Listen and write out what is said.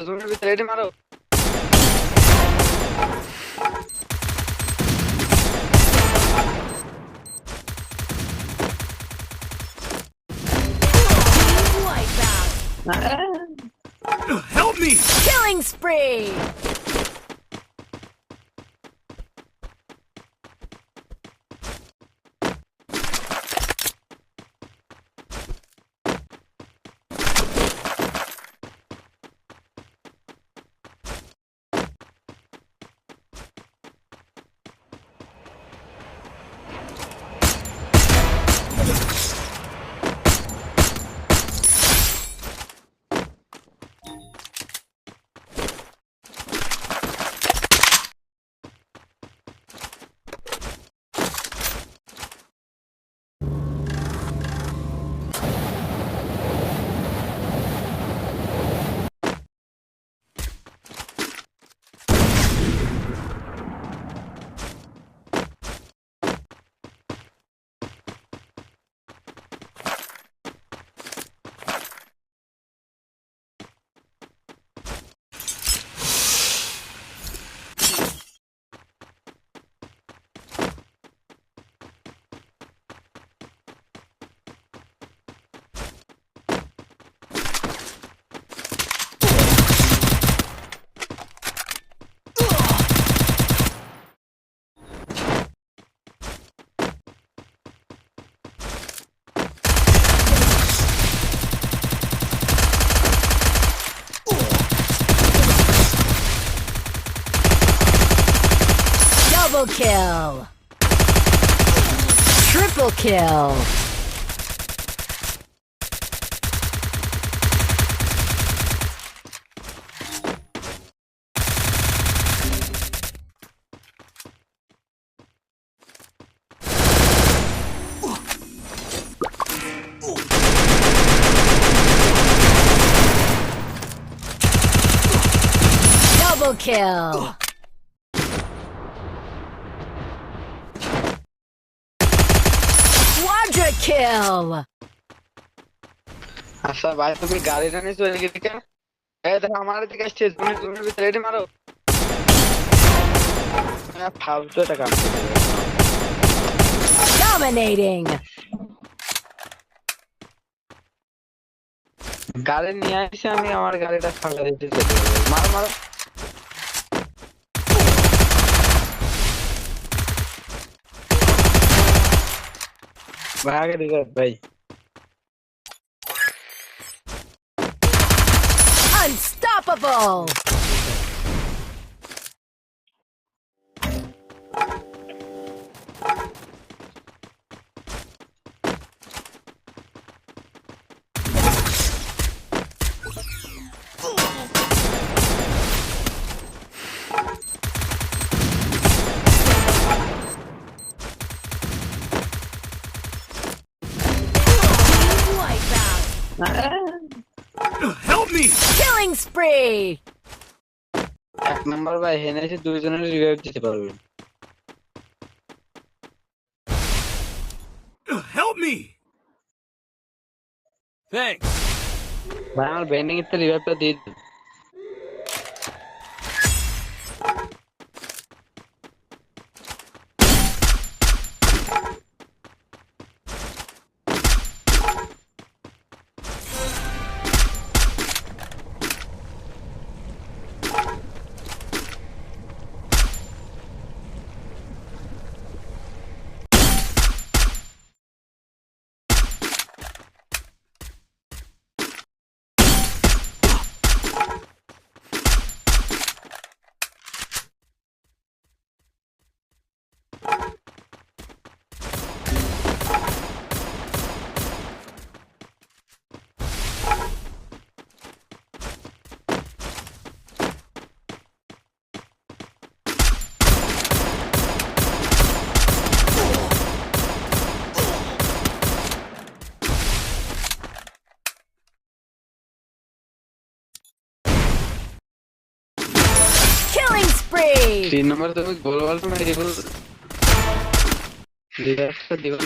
জোনের ভিতরে এটি মারো। Help me! Killing spree! Double kill! Triple kill! Double kill! Quadra kill! আচ্ছা ভাই তুমি গাড়িটা নিয়ে চলে গেলি কেন? এই দেখো আমার দিকে আসছে জোনের ভিতরে এটি মারো। ফালতু একটা কাম করতে হবে। Dominating! গাড়ি নিয়ে আসি আমি, আমার গাড়িটা ফাঁকা দিতে চলে যাবে। মারো মারো। ভাই আগে দিকে ভাই। Unstoppable! Help me! Killing spree! এক নম্বর ভাই হেনে এসে দুইজনের রিভাইভ দিতে পারবে। Help me! Thanks. ভাই আমার বেন্ডিং এর রিভাইভটা দিয়ে দিন। Killing spree! 3 নম্বর তুমি গোলওয়াল তো মেরে বল রিভাইভটা দিবেন।